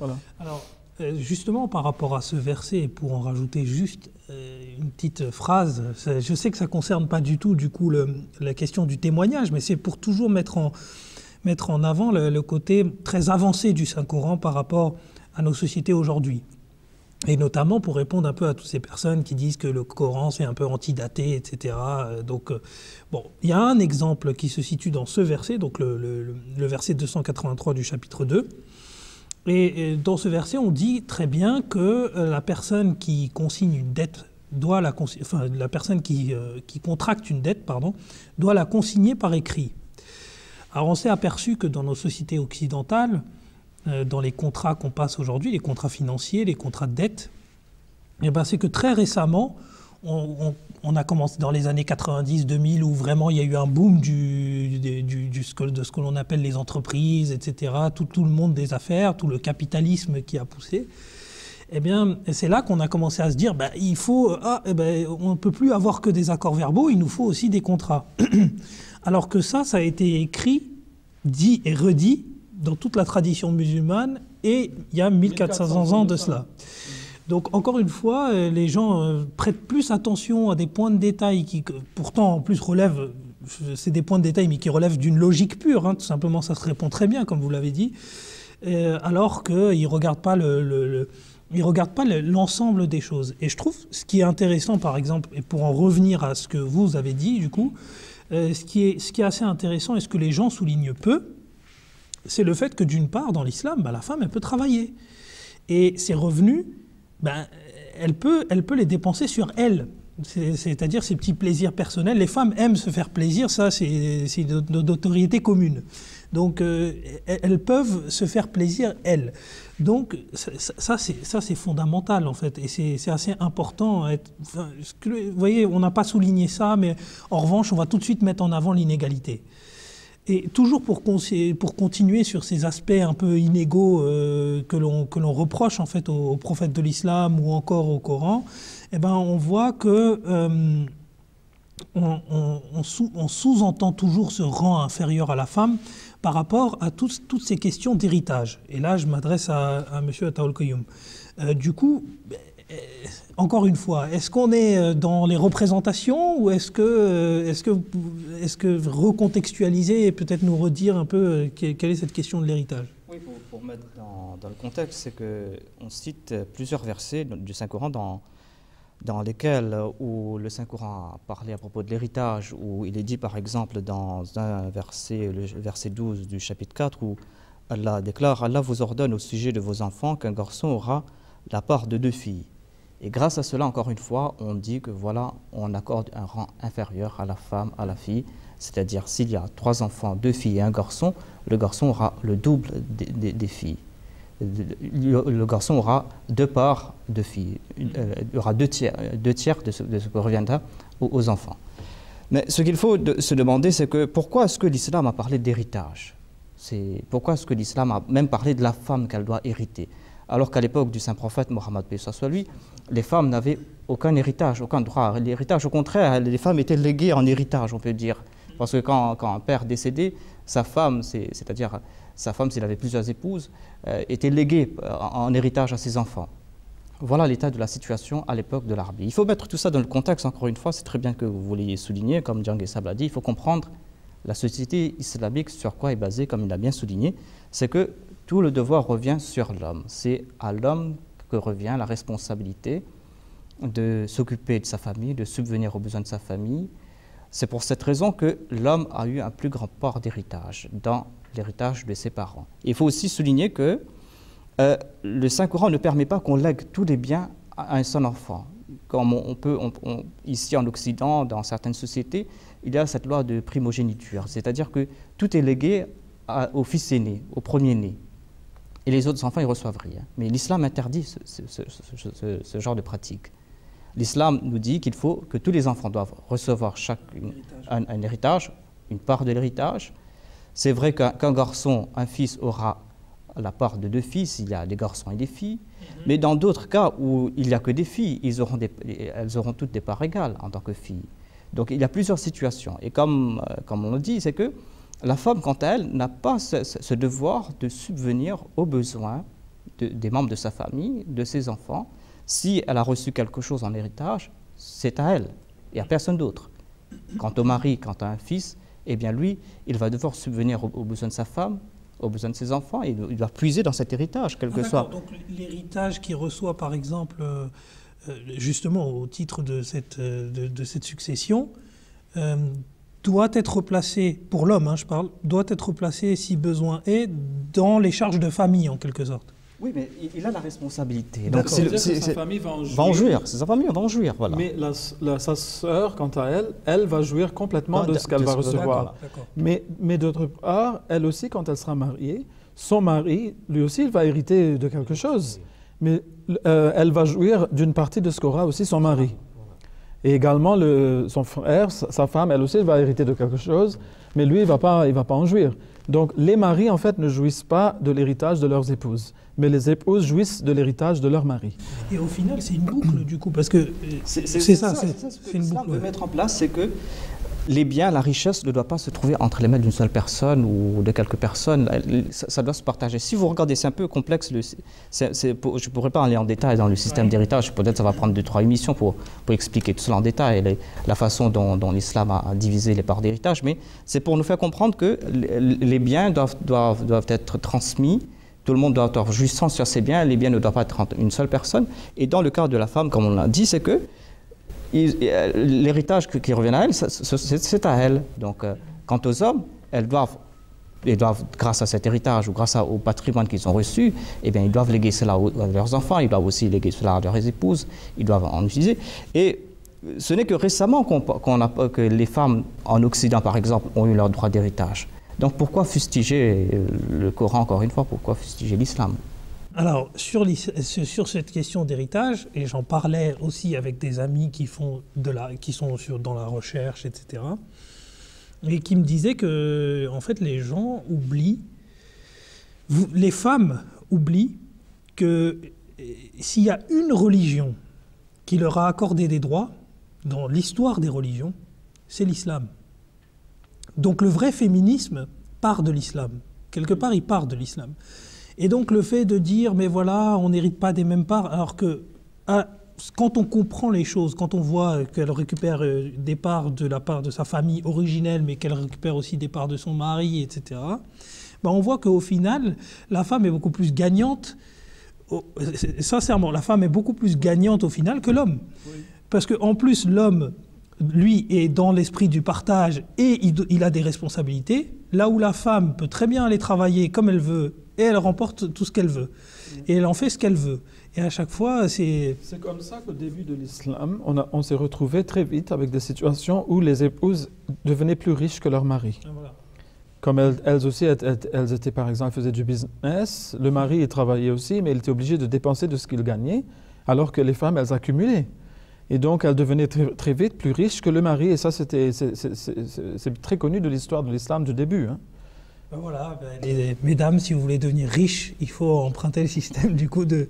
Voilà. Alors, justement, par rapport à ce verset, pour en rajouter juste une petite phrase, je sais que ça ne concerne pas du tout, du coup, la question du témoignage, mais c'est pour toujours mettre en avant le côté très avancé du Saint-Coran par rapport à nos sociétés aujourd'hui. Et notamment pour répondre un peu à toutes ces personnes qui disent que le Coran c'est un peu antidaté, etc. Donc, bon, il y a un exemple qui se situe dans ce verset, donc le verset 283 du chapitre 2. Et dans ce verset, on dit très bien que la personne qui consigne une dette doit la personne qui contracte une dette, doit la consigner par écrit. Alors on s'est aperçu que dans nos sociétés occidentales, dans les contrats qu'on passe aujourd'hui, les contrats financiers, les contrats de dette, eh ben, c'est que très récemment, on a commencé dans les années 90-2000 où vraiment il y a eu un boom de ce que l'on appelle les entreprises, etc., tout le monde des affaires, tout le capitalisme qui a poussé. Eh bien, c'est là qu'on a commencé à se dire, on ne peut plus avoir que des accords verbaux, il nous faut aussi des contrats. Alors que ça a été écrit, dit et redit dans toute la tradition musulmane, et il y a 1400 ans de cela. Donc, encore une fois, les gens prêtent plus attention à des points de détail qui, pourtant, en plus, c'est des points de détail, mais qui relèvent d'une logique pure, hein, tout simplement, ça se répond très bien, comme vous l'avez dit, alors qu'ils ne regardent pas l'ensemble des choses. Et je trouve, ce qui est intéressant, par exemple, et pour en revenir à ce que vous avez dit, du coup, ce qui est assez intéressant et ce que les gens soulignent peu, c'est le fait que d'une part, dans l'islam, la femme, elle peut travailler. Et ses revenus, elle peut les dépenser sur elle. C'est-à-dire ses petits plaisirs personnels. Les femmes aiment se faire plaisir, ça c'est d'autorité commune. Donc elles peuvent se faire plaisir, elles. Donc ça c'est fondamental en fait. Et c'est assez important. Vous voyez, on n'a pas souligné ça, mais en revanche, on va tout de suite mettre en avant l'inégalité. Et toujours pour continuer sur ces aspects un peu inégaux que l'on reproche en fait aux prophètes de l'islam ou encore au Coran, eh ben on voit que on sous-entend toujours ce rang inférieur à la femme par rapport à toutes ces questions d'héritage. Et là, je m'adresse à M. Ataol Koyoum. Du coup, encore une fois, est-ce qu'on est dans les représentations ou est-ce que recontextualiser et peut-être nous redire un peu quelle est cette question de l'héritage? Oui, pour mettre dans le contexte, c'est qu'on cite plusieurs versets du Saint-Coran dans lesquels où le Saint-Coran a parlé à propos de l'héritage, où il est dit par exemple dans un verset, le verset 12 du chapitre 4, où Allah déclare « Allah vous ordonne au sujet de vos enfants qu'un garçon aura la part de 2 filles ». Et grâce à cela, encore une fois, on dit que voilà, on accorde un rang inférieur à la femme, à la fille. C'est-à-dire, s'il y a 3 enfants, 2 filles et un garçon, le garçon aura le double des filles. Le garçon aura 2 parts de filles. Il y aura 2 tiers de ce que reviendra aux enfants. Mais ce qu'il faut se demander, c'est que pourquoi est-ce que l'islam a parlé d'héritage? Pourquoi est-ce que l'islam a même parlé de la femme qu'elle doit hériter? Alors qu'à l'époque du saint prophète Mohammed, paix soit lui, les femmes n'avaient aucun héritage, aucun droit. L'héritage, au contraire, les femmes étaient léguées en héritage, on peut dire. Parce que quand un père décédait, sa femme, c'est-à-dire sa femme, s'il avait plusieurs épouses, était léguée en héritage à ses enfants. Voilà l'état de la situation à l'époque de l'Arabie. Il faut mettre tout ça dans le contexte, encore une fois, c'est très bien que vous vouliez souligner, comme Djang Essab l'a dit, il faut comprendre la société islamique sur quoi est basée, comme il l'a bien souligné, c'est que tout le devoir revient sur l'homme. C'est à l'homme que revient la responsabilité de s'occuper de sa famille, de subvenir aux besoins de sa famille. C'est pour cette raison que l'homme a eu un plus grand part d'héritage dans l'héritage de ses parents. Il faut aussi souligner que le Saint-Coran ne permet pas qu'on lègue tous les biens à un seul enfant. Comme ici en Occident, dans certaines sociétés, il y a cette loi de primogéniture, c'est-à-dire que tout est légué au fils aîné, au premier-né. Et les autres enfants, ils reçoivent rien. Mais l'islam interdit ce genre de pratique. L'islam nous dit qu'il faut que tous les enfants doivent recevoir un héritage, une part de l'héritage. C'est vrai qu'un garçon, un fils aura la part de 2 fils, il y a des garçons et des filles. Mais dans d'autres cas où il n'y a que des filles, elles auront toutes des parts égales en tant que filles. Donc il y a plusieurs situations. Et comme on le dit, c'est que la femme, quant à elle, n'a pas ce devoir de subvenir aux besoins des membres de sa famille, de ses enfants. Si elle a reçu quelque chose en héritage, c'est à elle et à personne d'autre. Quant au mari, quant à un fils, eh bien lui, il va devoir subvenir aux besoins de sa femme, aux besoins de ses enfants, et il doit puiser dans cet héritage, quel que soit. Donc l'héritage qu'il reçoit, par exemple, justement au titre de cette succession, doit être placé, pour l'homme, hein, je parle, doit être placé, si besoin est, dans les charges de famille, en quelque sorte. Oui, mais il a la responsabilité. Donc sa famille va en jouir. Va en jouir. Sa famille va en jouir, voilà. Mais sa sœur, quant à elle va jouir complètement de ce qu'elle va recevoir. Mais d'autre part, elle aussi, quand elle sera mariée, son mari, lui aussi, il va hériter de quelque chose. Mais elle va jouir d'une partie de ce qu'aura aussi son mari. Et également, son frère, sa femme, elle aussi, elle va hériter de quelque chose, mais lui, il va pas en jouir. Donc, les maris, en fait, ne jouissent pas de l'héritage de leurs épouses, mais les épouses jouissent de l'héritage de leur mari. Et au final, c'est une boucle, du coup, parce que c'est ça, c'est une boucle. Ce qu'on veut mettre en place, c'est que les biens, la richesse ne doit pas se trouver entre les mains d'une seule personne ou de quelques personnes. Ça doit se partager. Si vous regardez, c'est un peu complexe. Je ne pourrais pas aller en détail dans le système d'héritage. Peut-être ça va prendre 2-3 émissions pour expliquer tout cela en détail, la façon dont l'islam a divisé les parts d'héritage. Mais c'est pour nous faire comprendre que les biens doivent être transmis. Tout le monde doit avoir jouissance sur ces biens. Les biens ne doivent pas être entre une seule personne. Et dans le cas de la femme, comme on l'a dit, c'est que l'héritage qui revient à elle, c'est à elle. Donc, quant aux hommes, ils doivent, grâce à cet héritage ou grâce au patrimoine qu'ils ont reçu, eh bien, ils doivent léguer cela à leurs enfants, ils doivent aussi léguer cela à leurs épouses, ils doivent en utiliser. Et ce n'est que récemment que les femmes en Occident, par exemple, ont eu leur droit d'héritage. Donc, pourquoi fustiger le Coran, encore une fois, pourquoi fustiger l'islam ? Alors, sur cette question d'héritage, et j'en parlais aussi avec des amis qui sont dans la recherche, etc., et qui me disaient que, en fait, les gens oublient, les femmes oublient que s'il y a une religion qui leur a accordé des droits, dans l'histoire des religions, c'est l'islam. Donc le vrai féminisme part de l'islam. Quelque part, il part de l'islam. Et donc le fait de dire, mais voilà, on n'hérite pas des mêmes parts, alors que quand on comprend les choses, quand on voit qu'elle récupère des parts de la part de sa famille originelle, mais qu'elle récupère aussi des parts de son mari, etc., ben on voit qu'au final, la femme est beaucoup plus gagnante, sincèrement, la femme est beaucoup plus gagnante au final que l'homme. Oui. Parce qu'en plus, l'homme, lui, est dans l'esprit du partage et il a des responsabilités, là où la femme peut très bien aller travailler comme elle veut, et elle remporte tout ce qu'elle veut. Et elle en fait ce qu'elle veut. Et à chaque fois, c'est... C'est comme ça qu'au début de l'islam, on s'est retrouvé très vite avec des situations où les épouses devenaient plus riches que leur mari. Ah, voilà. Comme elles aussi, elles étaient par exemple, elles faisaient du business, le mari il travaillait aussi, mais il était obligé de dépenser de ce qu'il gagnait, alors que les femmes, elles accumulaient. Et donc, elles devenaient très vite plus riches que le mari. Et ça, c'est très connu de l'histoire de l'islam du début. Hein. Ben voilà, mesdames, si vous voulez devenir riches, il faut emprunter le système du coup de